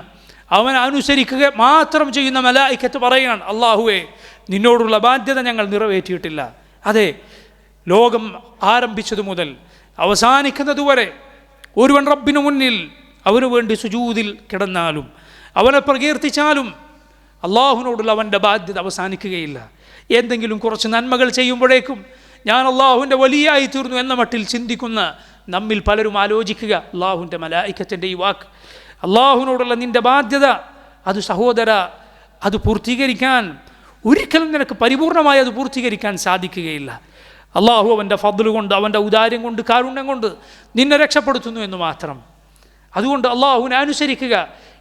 അവനെ അനുസരിക്കുക മാത്രം ചെയ്യുന്ന മലായിക്കത്ത് പറയുകയാണ്, അള്ളാഹുവേ നിന്നോടുള്ള ബാധ്യത ഞങ്ങൾ നിറവേറ്റിയിട്ടില്ല. അതെ, ലോകം ആരംഭിച്ചതു മുതൽ അവസാനിക്കുന്നതുവരെ ഒരുവൻ റബ്ബിനു മുന്നിൽ അവന് വേണ്ടി സുജൂദിൽ കിടന്നാലും അവനെ പ്രകീർത്തിച്ചാലും അള്ളാഹുവിനോടുള്ള അവൻ്റെ ബാധ്യത അവസാനിക്കുകയില്ല. എന്തെങ്കിലും കുറച്ച് നന്മകൾ ചെയ്യുമ്പോഴേക്കും ഞാൻ അള്ളാഹുവിൻ്റെ വലിയായി തീർന്നു എന്ന മട്ടിൽ ചിന്തിക്കുന്ന നമ്മിൽ പലരും ആലോചിക്കുക, അള്ളാഹുവിൻ്റെ മലായിക്കത്തിൻ്റെ ഈ വാക്ക്, അള്ളാഹുവിനോടുള്ള നിൻ്റെ ബാധ്യത, അത് സഹോദര, അത് പൂർത്തീകരിക്കാൻ ഒരിക്കലും നിനക്ക് പരിപൂർണമായി അത് പൂർത്തീകരിക്കാൻ സാധിക്കുകയില്ല. അള്ളാഹു അവൻ്റെ ഫദ്ല് കൊണ്ട്, അവൻ്റെ ഔദാര്യം കൊണ്ട്, കാരുണ്യം കൊണ്ട് നിന്നെ രക്ഷപ്പെടുത്തുന്നു എന്ന് മാത്രം. അതുകൊണ്ട് അള്ളാഹുവിനെ അനുസരിക്കുക,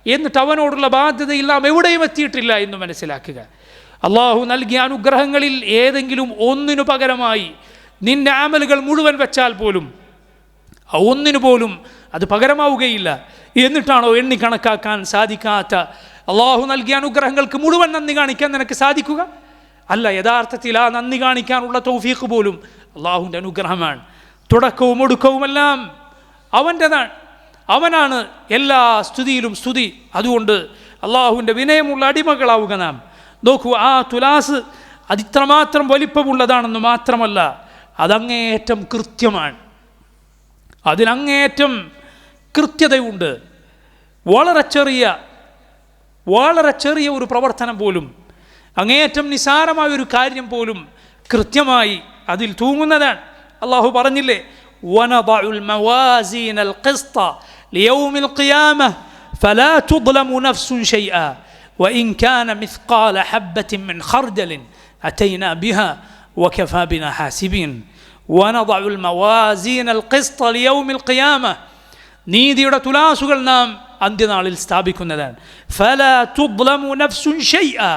എന്നിട്ട് അവനോടുള്ള ബാധ്യതയിൽ നാം എവിടെയും എത്തിയിട്ടില്ല എന്ന് മനസ്സിലാക്കുക. അള്ളാഹു നൽകിയ അനുഗ്രഹങ്ങളിൽ ഏതെങ്കിലും ഒന്നിനു പകരമായി നിന്റെ അമലുകൾ മുഴുവൻ വെച്ചാൽ പോലും ആ ഒന്നിനു പോലും അത് പകരമാവുകയില്ല. എന്നിട്ടാണോ എണ്ണി കണക്കാക്കാൻ സാധിക്കാത്ത അള്ളാഹു നൽകിയ അനുഗ്രഹങ്ങൾക്ക് മുഴുവൻ നന്ദി കാണിക്കാൻ നിനക്ക് സാധിക്കുക? അല്ല, യഥാർത്ഥത്തിൽ ആ നന്ദി കാണിക്കാനുള്ള തൗഫീഖ് പോലും അള്ളാഹുവിൻ്റെ അനുഗ്രഹമാണ്. തുടക്കവും ഒടുക്കവുമെല്ലാം അവൻ്റെതാണ്. അവനാണ് എല്ലാ സ്തുതിയിലും സ്തുതി. അതുകൊണ്ട് അള്ളാഹുവിൻ്റെ വിനയമുള്ള അടിമകളാവുക നാം. നോക്കൂ, ആ തുലാസ് അതിത്രമാത്രം വലിപ്പമുള്ളതാണെന്ന് മാത്രമല്ല, അതങ്ങേയറ്റം കൃത്യമാണ്. അതിനങ്ങേയറ്റം കൃത്യതയുണ്ട്. വളരെ ചെറിയ ഒരു പ്രവർത്തനം പോലും, അങ്ങേയറ്റം നിസാരമായ ഒരു കാര്യം പോലും കൃത്യമായി അതിൽ തൂങ്ങുന്നതാണ്. അള്ളാഹു പറഞ്ഞില്ലേ, വനദഉൽ മവാസീനൽ ഖിസ്ത ലിയൗമിൽ ഖിയാമഹ ഫലാ തുദ്ലമു നഫ്സുൻ ശൈആ വഇൻ കാന മിസ്ഖാല ഹബ്ബത്തിൻ മിൻ ഖർദലിൻ അതൈനാ ബിഹാ വകഫാ ബിനാ ഹാസിബീൻ. വനദഉൽ മവാസീനൽ ഖിസ്ത ലിയൗമിൽ ഖിയാമഹ, നീതിയുടെ തുലാസുകൾ നാം അന്ത്യനാളിൽ സ്ഥാപിക്കുന്നതാണ്. ഫലാ തുദ്ലമു നഫ്സുൻ ശൈആ,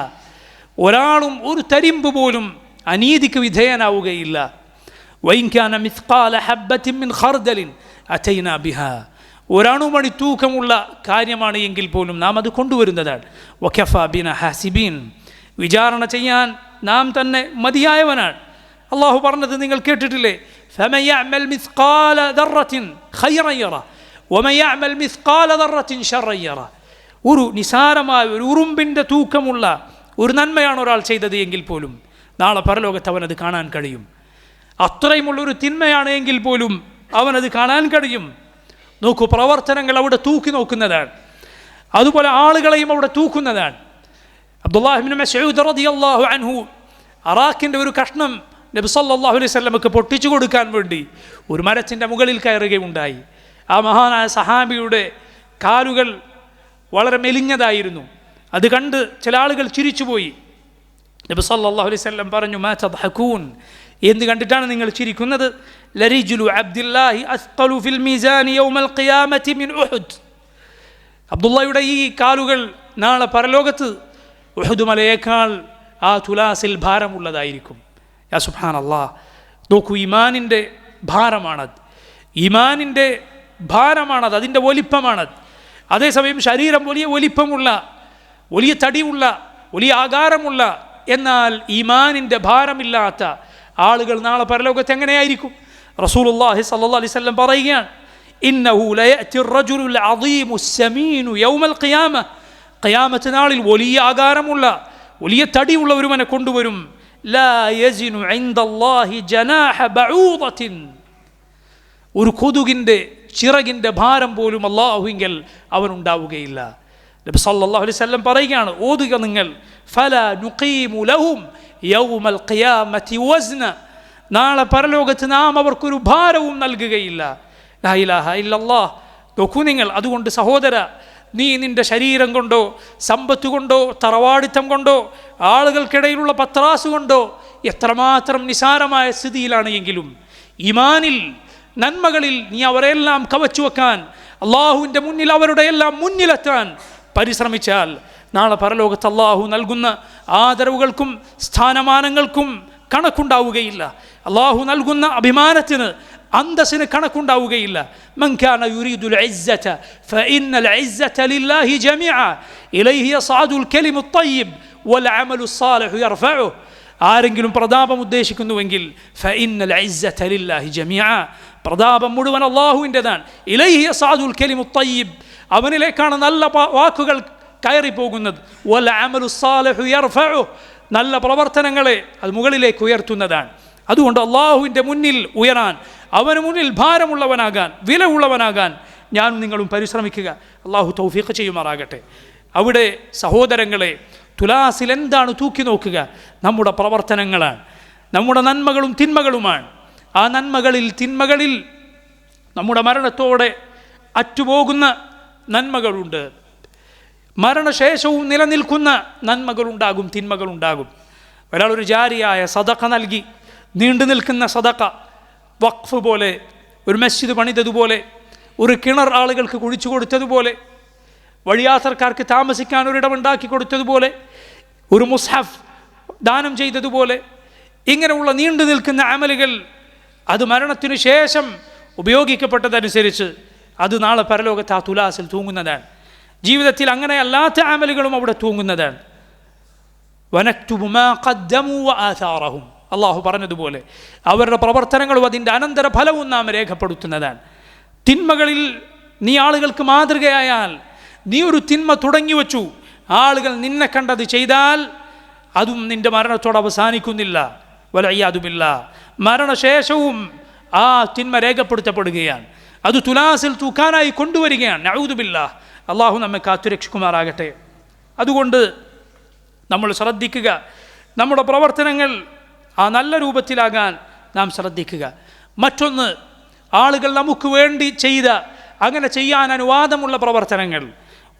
ഒരാളും ഒരു തരിമ്പ് പോലും അനീതിക്ക് വിധേയനാവുകയില്ല. വഇൻ കാന മിസ്ഖാല ഹബ്ബത്തിൻ മിൻ ഖർദലിൻ അതൈനാ ബിഹാ, ഒരണുമണി തൂക്കമുള്ള കാര്യമാണ് എങ്കിൽ പോലും നാം അത് കൊണ്ടുവരുന്നതാണ്. വകഫാ ബിനാ ഹാസിബീൻ, വിചാരണ ചെയ്യാൻ നാം തന്നെ മതിയായവനാണ്. അള്ളാഹു പറഞ്ഞത് നിങ്ങൾ കേട്ടിട്ടില്ലേ, ഫമൻ യഅമൽ മിസ്ഖാല ദർറത്തിൻ ഖൈറൻ യറ വമൻ യഅമൽ മിസ്ഖാല ദർറത്തിൻ ശർറൻ യറ. ഒരു നിസാരമായ ഒരു ഉറുമ്പിൻ്റെ തൂക്കമുള്ള ഒരു നന്മയാണ് ഒരാൾ ചെയ്തത് എങ്കിൽ പോലും നാളെ പരലോകത്ത് അവനത് കാണാൻ കഴിയും. അത്രയുമുള്ളൊരു തിന്മയാണ് എങ്കിൽ പോലും അവനത് കാണാൻ കഴിയും. നോക്കൂ, പ്രവർത്തനങ്ങൾ അവിടെ തൂക്കി നോക്കുന്നതാണ്. അതുപോലെ ആളുകളെയും അവിടെ തൂക്കുന്നതാണ്. അബ്ദുല്ലാഹി ഇബ്നു മസ്ഊദ് റളിയല്ലാഹു അൻഹു അറാഖിൻ്റെ ഒരു കഷ്ണം നബി സല്ലല്ലാഹു അലൈഹി വസല്ലമക്ക് പൊട്ടിച്ചു കൊടുക്കാൻ വേണ്ടി ഒരു മരത്തിൻ്റെ മുകളിൽ കയറുകയുണ്ടായി. ആ മഹാനായ സഹാബിയുടെ കാലുകൾ വളരെ മെലിഞ്ഞതായിരുന്നു. അത് കണ്ട് ചില ആളുകൾ ചിരിച്ചുപോയി. നബി സല്ലല്ലാഹു അലൈഹി വസല്ലം പറഞ്ഞു, മാ തദ്ഹകൂൻ, എന്ത് കണ്ടിട്ടാണ് നിങ്ങൾ ചിരിക്കുന്നത്? ലരിജുലു അബ്ദുല്ലാഹി അസ്ഖലു ഫിൽ മീസാനി യൗമൽ ഖിയാമത്തി മിൻ ഉഹുദ്. അബ്ദുള്ളയുടെ ഈ കാലുകൾ നാളെ പരലോകത്ത് ഉഹുദ് മലയേക്കാൾ ആ തുലാസിൽ ഭാരമുള്ളതായിരിക്കും. യാ സുബ്ഹാനല്ലാഹ്, നോക്കൂ, ഈമാനിൻ്റെ ഭാരമാണത്, ഈമാനിൻ്റെ ഭാരമാണത്, അതിൻ്റെ വലിപ്പമാണത്. അതേസമയം ശരീരം വലിയ വലിപ്പമുള്ള, വലിയ തടിയുള്ള, വലിയ ആകാരമുള്ള, എന്നാൽ ഈമാനിൻ്റെ ഭാരമില്ലാത്ത ആളുകൾ നാളെ പരലോകത്ത് എങ്ങനെയായിരിക്കും? റസൂലുള്ളാഹി സ്വല്ലല്ലാഹു അലൈഹി വസല്ലം പറയുകയാണ്, ഇന്നഹു ലയഅതി റജുലുൽ അദീമു സമീനു യൗമൽ ഖിയാമ, ഖിയാമത്ത് നാളിൽ വലിയ ആകാരമുള്ള, വലിയ തടിയുള്ള ഒരുവനെ കൊണ്ടുവരും. ലാ യസിനു ഇൻദല്ലാഹി ജനാഹ ബഊദത്തിൻ, ഒരു കൊതുകിൻ്റെ ചിറകിൻ്റെ ഭാരം പോലും അല്ലാഹുവിങ്കൽ അവനുണ്ടാവുകയില്ല. നബി സല്ലല്ലാഹു അലൈഹി വസല്ലം പറയുകയാണ്, ഓതുക നിങ്ങൾ, ഫലാ നുഖീമു ലഹും യൗമൽ ഖിയാമത്തി വസ്ന, നാളെ പരലോകത്ത് നാം അവർക്കൊരു ഭാരവും നൽകുകയില്ല. ലാ ഇലാഹ ഇല്ലല്ലാഹ്. നോക്കൂ നിങ്ങൾ, അതുകൊണ്ട് സഹോദര, നീ നിൻ്റെ ശരീരം കൊണ്ടോ സമ്പത്ത് കൊണ്ടോ തറവാടിത്തം കൊണ്ടോ ആളുകൾക്കിടയിലുള്ള പത്രാസ് കൊണ്ടോ എത്രമാത്രം നിസാരമായ സ്ഥിതിയിലാണ് എങ്കിലും ഈമാനിൽ നന്മകളിൽ നീ അവരെല്ലാം കവച്ചു വെക്കാൻ അള്ളാഹുവിൻ്റെ മുന്നിൽ അവരുടെ എല്ലാം മുന്നിലെത്താൻ പരിശ്രമിച്ചാൽ നാളെ പരലോകത്ത് അള്ളാഹു നൽകുന്ന ആദരവുകൾക്കും സ്ഥാനമാനങ്ങൾക്കും കണക്കുണ്ടാവുകയില്ല. അള്ളാഹു നൽകുന്ന അഭിമാനത്തിന് അന്തസ്സിന് കണക്കുണ്ടാവുകയില്ല. മൻ കാന യുരീദുൽ ഇസ്സത ഫഇന്നൽ ഇസ്സത ലില്ലാഹി ജമീഅ ഇലൈഹി യസ്അദുൽ കലിമുത് തയ്യിബ് വൽ അമലുസ് സാലിഹു യർഫഉഹു. ആരെങ്കിലും പ്രതാപം ഉദ്ദേശിക്കുന്നുവെങ്കിൽ ഫഇന്നൽ ഇസ്സത ലില്ലാഹി ജമീഅ, പ്രതാപം മുഴുവൻ അള്ളാഹുവിൻ്റെതാണ്. ഇലൈഹി യസ്അദുൽ കലിമുത് തയ്യിബ്, അവനിലേക്കാണ് നല്ല വാക്കുകൾ കയറിപ്പോകുന്നത്. വൽ അമലുസ് സാലിഹു യർഫഉഹു, നല്ല പ്രവർത്തനങ്ങളെ അത് മുകളിലേക്ക് ഉയർത്തുന്നതാണ്. അതുകൊണ്ട് അള്ളാഹുവിൻ്റെ മുന്നിൽ ഉയരാൻ, അവന് മുന്നിൽ ഭാരമുള്ളവനാകാൻ, വില ഉള്ളവനാകാൻ ഞാനും നിങ്ങളും പരിശ്രമിക്കുക. അള്ളാഹു തൗഫീഖ് ചെയ്യുമാറാകട്ടെ. അവിടെ സഹോദരങ്ങളെ, തുലാസിൽ എന്താണ് തൂക്കി നോക്കുക? നമ്മുടെ പ്രവർത്തനങ്ങളാണ്, നമ്മുടെ നന്മകളും തിന്മകളുമാണ്. ആ നന്മകളിൽ തിന്മകളിൽ നമ്മുടെ മരണത്തോടെ അറ്റുപോകുന്ന നന്മകളുണ്ട്, മരണശേഷവും നിലനിൽക്കുന്ന നന്മകളുണ്ടാകും, തിന്മകളുണ്ടാകും. ഒരാൾ ഒരു ജാരിയായ സദഖ നൽകി, നീണ്ടു നിൽക്കുന്ന സദഖ, വഖഫ് പോലെ, ഒരു മസ്ജിദ് പണിതതുപോലെ, ഒരു കിണർ ആളുകൾക്ക് കുഴിച്ചു കൊടുത്തതുപോലെ, വഴിയാത്രക്കാർക്ക് താമസിക്കാൻ ഒരിടമുണ്ടാക്കി കൊടുത്തതുപോലെ, ഒരു മുസ്ഹഫ് ദാനം ചെയ്തതുപോലെ, ഇങ്ങനെയുള്ള നീണ്ടു നിൽക്കുന്ന അമലുകൾ അത് മരണത്തിനു ശേഷം ഉപയോഗിക്കപ്പെട്ടതനുസരിച്ച് അത് നാളെ പരലോകത്ത് ആ തുലാസിൽ തൂങ്ങുന്നതാണ്. ജീവിതത്തിൽ അങ്ങനെ അല്ലാത്ത അമലുകളും അവിടെ തൂങ്ങുന്നതാണ്. വനക്തുബു മാ ഖദ്ദമു വആഥാറഹും, അള്ളാഹു പറഞ്ഞതുപോലെ അവരുടെ പ്രവർത്തനങ്ങളും അതിൻ്റെ അനന്തര ഫലവും നാം രേഖപ്പെടുത്തുന്നതാണ്. തിന്മകളിൽ നീ ആളുകൾക്ക് മാതൃകയായാൽ, നീ ഒരു തിന്മ തുടങ്ങി വച്ചു, ആളുകൾ നിന്നെ കണ്ടത് ചെയ്താൽ അതും നിൻ്റെ മരണത്തോട് അവസാനിക്കുന്നില്ല. വലഇയാദു ബില്ലാഹ്, മരണശേഷവും ആ തിന്മ രേഖപ്പെടുത്തപ്പെടുകയാണ്, അത് തുലാസിൽ തൂക്കാനായി കൊണ്ടുവരികയാണ്. നഊദു ബില്ലാഹ്, അള്ളാഹു നമ്മെ കാത്തുരക്ഷിക്കുമാറാകട്ടെ. അതുകൊണ്ട് നമ്മൾ ശ്രദ്ധിക്കുക, നമ്മുടെ പ്രവർത്തനങ്ങൾ ആ നല്ല രൂപത്തിലാകാൻ നാം ശ്രദ്ധിക്കുക. മറ്റൊന്ന്, ആളുകൾ നമുക്ക് വേണ്ടി ചെയ്ത, അങ്ങനെ ചെയ്യാൻ അനുവാദമുള്ള പ്രവർത്തനങ്ങൾ,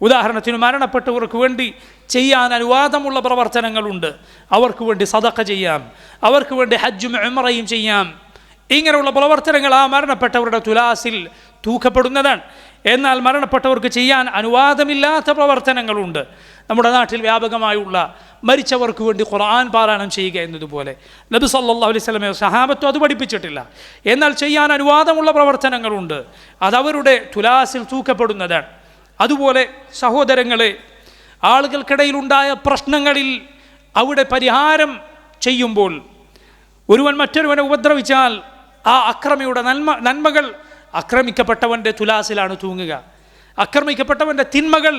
ഉദാഹരണത്തിന് മരണപ്പെട്ടവർക്ക് വേണ്ടി ചെയ്യാൻ അനുവാദമുള്ള പ്രവർത്തനങ്ങളുണ്ട്. അവർക്ക് വേണ്ടി സദഖ ചെയ്യാം, അവർക്ക് വേണ്ടി ഹജ്ജും ഉംറയും ചെയ്യാം. ഇങ്ങനെയുള്ള പ്രവർത്തനങ്ങൾ ആ മരണപ്പെട്ടവരുടെ തുലാസിൽ തൂക്കപ്പെടുന്നതാണ്. എന്നാൽ മരണപ്പെട്ടവർക്ക് ചെയ്യാൻ അനുവാദമില്ലാത്ത പ്രവർത്തനങ്ങളുണ്ട്. നമ്മുടെ നാട്ടിൽ വ്യാപകമായുള്ള മരിച്ചവർക്ക് വേണ്ടി ഖുർആൻ പാരായണം ചെയ്യുക എന്നതുപോലെ നബി സല്ലല്ലാഹു അലൈഹി വസല്ലമയോ സഹാബത്തോ അത് പഠിപ്പിച്ചിട്ടില്ല. എന്നാൽ ചെയ്യാൻ അനുവാദമുള്ള പ്രവർത്തനങ്ങളുണ്ട്, അതവരുടെ തുലാസിൽ തൂക്കപ്പെടുന്നതാണ്. അതുപോലെ സഹോദരങ്ങളെ, ആളുകൾക്കിടയിലുണ്ടായ പ്രശ്നങ്ങളിൽ അവിടെ പരിഹാരം ചെയ്യുമ്പോൾ, ഒരുവൻ മറ്റൊരുവനെ ഉപദ്രവിച്ചാൽ ആ അക്രമിയുടെ നന്മകൾ ആക്രമിക്കപ്പെട്ടവൻ്റെ തുലാസിലാണ് തൂങ്ങുക, ആക്രമിക്കപ്പെട്ടവൻ്റെ തിന്മകൾ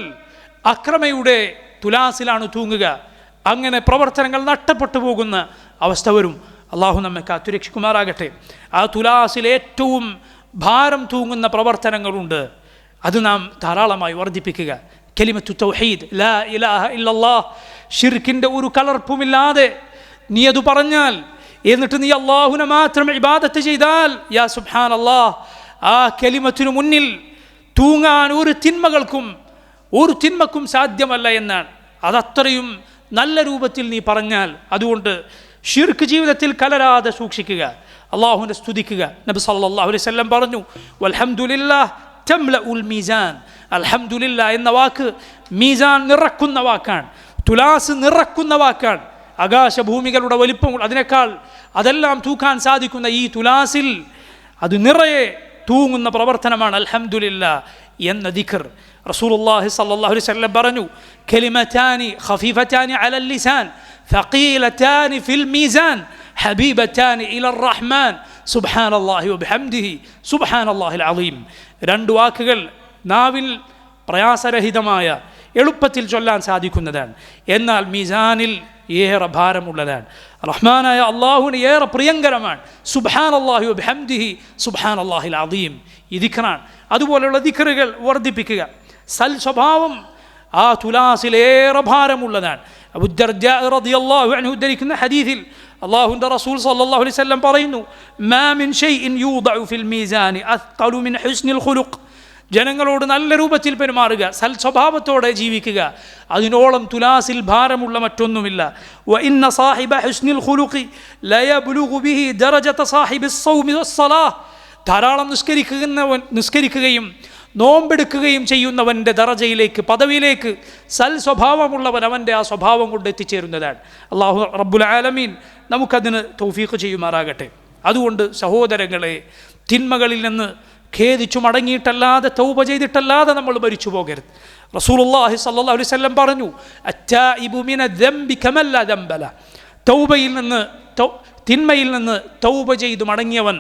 അക്രമയുടെ തുലാസിലാണ് തൂങ്ങുക. അങ്ങനെ പ്രവർത്തനങ്ങൾ നഷ്ടപ്പെട്ടു പോകുന്ന അവസ്ഥ വരും. അള്ളാഹു നമ്മെ കാത്തുരക്ഷിക്കുമാറാകട്ടെ. ആ തുലാസിൽ ഏറ്റവും ഭാരം തൂങ്ങുന്ന പ്രവർത്തനങ്ങളുണ്ട്, അത് നാം ധാരാളമായി വർദ്ധിപ്പിക്കുക. കലിമത്തു തൗഹീദ്, ലാ ഇലാഹ ഇല്ലല്ലാഹ്, ശിർക്കിൻ്റെ ഒരു കലർപ്പുമില്ലാതെ നീ അത് പറഞ്ഞാൽ, എന്നിട്ട് നീ അള്ളാഹുവിനെ മാത്രം ഇബാദത്ത് ചെയ്താൽ, യാ സുബ്ഹാനല്ലാഹ്, ആ കലിമത്തിനു മുന്നിൽ തൂങ്ങാൻ ഒരു തിന്മക്കും സാധ്യമല്ല എന്നാണ്. അതത്രയും നല്ല രൂപത്തിൽ നീ പറഞ്ഞാൽ. അതുകൊണ്ട് ശിർക്ക് ജീവിതത്തിൽ കലരാതെ സൂക്ഷിക്കുക, അള്ളാഹുവിനെ സ്തുതിക്കുക. നബി സല്ലല്ലാഹു അലൈഹി വസല്ലം പറഞ്ഞു, വൽഹംദുലില്ലാഹ് തംലഉൽ മീസാൻ. അൽഹംദുലില്ലാ എന്ന വാക്ക് മീസാൻ നിറക്കുന്ന വാക്കാണ്, തുലാസ് നിറക്കുന്ന വാക്കാണ്. ആകാശഭൂമികളുടെ വലിപ്പം അതിനേക്കാൾ അതെല്ലാം തൂക്കാൻ സാധിക്കുന്ന ഈ തുലാസിൽ അത് നിറയെ തൂങ്ങുന്ന പ്രവർത്തനമാണ് അൽഹംദുലില്ലാ എന്ന ദിക്ർ. റസൂലുള്ളാഹി സ്വല്ലല്ലാഹു അലൈഹി വസല്ലം പറഞ്ഞു, കലിമതാനി ഖഫീഫതാനി അലൽ ലിസാൻ ثقيلتان في الميزان حبيبتان إلى الرحمن سبحان الله وبحمده سبحان الله العظيم. രണ്ട് വാക്കുകൾ നാവിൽ പ്രയാസരഹിതമായ എളുപ്പത്തിൽ ചൊല്ലാൻ സാധിക്കുന്നതാണ്, എന്നാൽ മീസാനിൽ ഏറെ ഭാരമുള്ളതാണ്. റഹ്മാനായ അള്ളാഹുവിന് ഏറെ പ്രിയങ്കരമാണ് സുബ്ഹാനല്ലാഹി വബിഹംദിഹി സുബ്ഹാനല്ലാഹിൽ അദീം. ഈ ദിക്റാണ്. അതുപോലെയുള്ള ദിക്റുകൾ വർദ്ധിപ്പിക്കുക. സൽ സ്വഭാവം ആ തുലാസിലേറെ ഭാരമുള്ളതാണ്. അബൂ ദർദാ റളിയല്ലാഹു അൻഹു ഉദ്ധരിക്കുന്ന ഹദീസിൽ അല്ലാഹുവിൻ്റെ റസൂൽ സ്വല്ലല്ലാഹു അലൈഹി വസല്ലം പറയുന്നു, മാ മിൻ ഷൈഇൻ യൂദഉ ഫിൽ മീസാനി അസ്ഖലു മിൻ ഹുസ്നിൽ ഖുലുഖ്. ജനങ്ങളോട് നല്ല രൂപത്തിൽ പെരുമാറുക, സൽ സ്വഭാവത്തോടെ ജീവിക്കുക. അതിനോളം തുലാസിൽ ഭാരമുള്ള മറ്റൊന്നുമില്ല. വഇന്ന സാഹിബ ഹുസ്നിൽ ഖുലുഖി ലയബ്ലുഗു ബിഹി ദറജത സാഹിബിസ് സൗമി വസ്സലാഹ്. ധാരാളം നിസ്കരിക്കുകയും നോമ്പെടുക്കുകയും ചെയ്യുന്നവൻ്റെ ദറജയിലേക്ക്, പദവിയിലേക്ക് സൽ സ്വഭാവമുള്ളവൻ അവൻ്റെ ആ സ്വഭാവം കൊണ്ട് എത്തിച്ചേരുന്നതാണ്. അല്ലാഹു റബ്ബുൽ ആലമീൻ നമുക്കതിന് തൗഫീഖ് ചെയ്യുമാറാകട്ടെ. അതുകൊണ്ട് സഹോദരങ്ങളെ, തിന്മകളിൽ നിന്ന് ഖേദിച്ചു മടങ്ങിയിട്ടല്ലാതെ തൗബ ചെയ്തിട്ടല്ലാതെ നമ്മൾ മരിച്ചു പോകരുത്. റസൂലുള്ളാഹി സ്വല്ലല്ലാഹു അലൈഹി വസല്ലം പറഞ്ഞു, അത്തായിബു മിന ദംബി കമൻ ലാ ദംബ ലഹ്. തൗബയിൽ നിന്ന്, തിന്മയിൽ നിന്ന് തൗബ ചെയ്തു മടങ്ങിയവൻ,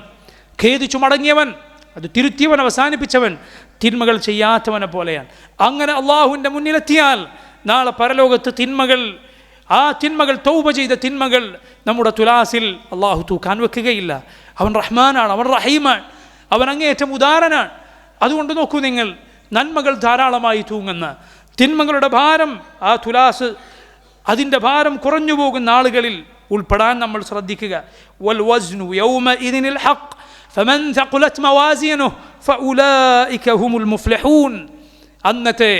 ഖേദിച്ചു മടങ്ങിയവൻ, അത് തിരുത്തിയവൻ, അവസാനിപ്പിച്ചവൻ തിന്മകൾ ചെയ്യാത്തവനെ പോലെയാണ്. അങ്ങനെ അള്ളാഹുവിൻ്റെ മുന്നിലെത്തിയാൽ നാളെ പരലോകത്ത് ആ തിന്മകൾ, തൗബ ചെയ്ത തിന്മകൾ നമ്മുടെ തുലാസിൽ അള്ളാഹു തൂക്കാൻ വെക്കുകയില്ല. അവൻ റഹ്മാനാണ്, അവൻ റഹീമാണ്, അവൻ അങ്ങേയറ്റം ഉദാരനാണ്. അതുകൊണ്ട് നോക്കൂ നിങ്ങൾ, നന്മകൾ ധാരാളമായി തൂങ്ങുന്ന, തിന്മകളുടെ ഭാരം, ആ തുലാസ്, അതിൻ്റെ ഭാരം കുറഞ്ഞു പോകുന്ന ആളുകളിൽ ഉൾപ്പെടാൻ നമ്മൾ ശ്രദ്ധിക്കുക. വൽ വസ്നു യൗമഇദിനിൽ ഹഖ് ഫമൻ തഖുലത് മവാസിനുഹു ഫഉലൈക ഹുമുൽ മുഫ്ലിഹൂൻ. അന്നത്തെ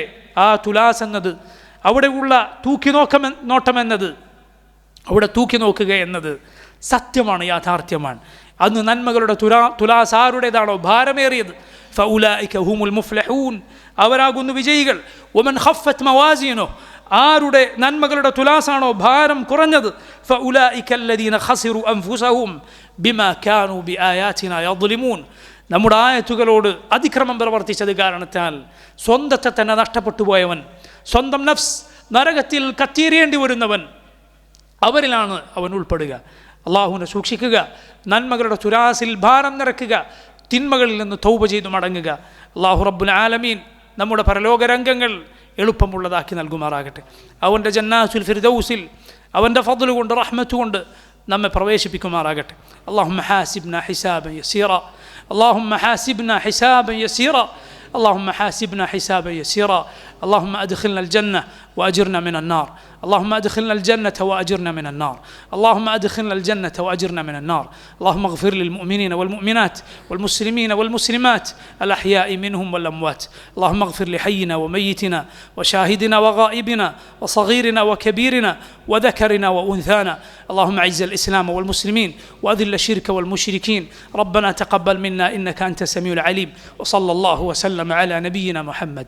ആ തുലാസ് എന്നത്, അവിടെയുള്ള നോട്ടമെന്നത്, അവിടെ തൂക്കി നോക്കുക എന്നത് സത്യമാണ്, യാഥാർത്ഥ്യമാണ്. അന്ന് നന്മകളുടെ തുലാസ് ആരുടേതാണോ ഭാരമേറിയത്, ഫഉലൈക ഹുമുൽ മുഫ്ലിഹൂൻ, അവരാകുന്നു വിജയികൾ. വമൻ ഖഫ്ഫത് മവാസിനുഹു, ആരുടെ നന്മകളുടെ തുലാസാണോ ഭാരം കുറഞ്ഞത്, ഫഉലൈക അല്ലദീന ഖസിറു അൻഫുസഹും ബിമാ കാനൂ ബിആയാതിനാ യദ്ലിമൂൻ. നമ്മുടെ ആയത്തുകളോട് അതിക്രമം പ്രവർത്തിച്ചത് കാരണത്താൽ സ്വന്തത്തെ തന്നെ നഷ്ടപ്പെട്ടു പോയവൻ, സ്വന്തം നഫ്സ് നരകത്തിൽ കത്തിയേറേണ്ടി വരുന്നവൻ, അവരിലാണ് അവൻ ഉൾപ്പെടുക. അള്ളാഹുവിനെ സൂക്ഷിക്കുക, നന്മകളുടെ തുലാസിൽ ഭാരം നിറയ്ക്കുക, തിന്മകളിൽ നിന്ന് തൗബ ചെയ്തു മടങ്ങുക. അള്ളാഹു റബ്ബുൽ ആലമീൻ നമ്മുടെ പരലോകരംഗങ്ങൾ എളുപ്പമുള്ളതാക്കി നൽകുമാറാകട്ടെ. അവൻ്റെ ജന്നാത്തുൽ ഫിർദൗസിൽ അവൻ്റെ ഫദ്ല് കൊണ്ട്, റഹ്മത്ത് കൊണ്ട് നമ്മെ പ്രവേശിപ്പിക്കുമാറാകട്ടെ. അല്ലാഹുമ്മ ഹാസിബ്നാ ഹിസാബൻ യസീറ, അല്ലാഹുമ്മ ഹാസിബ്നാ ഹിസാബൻ യസീറ, اللهم حاسبنا حسابا يسيرا. اللهم أدخلنا الجنة وأجرنا من النار. اللهم أدخلنا الجنة وأجرنا من النار. اللهم أدخلنا الجنة وأجرنا من النار. اللهم اغفر للمؤمنين والمؤمنات والمسلمين والمسلمات الأحياء منهم والأموات. اللهم اغفر لحينا وميتنا وشاهدنا وغائبنا وصغيرنا وكبيرنا وذكرنا وأنثانا. اللهم أعز الإسلام والمسلمين وأذل الشرك والمشركين. ربنا تقبل منا إنك أنت السميع العليم. وصلى الله وسلم على نبينا محمد.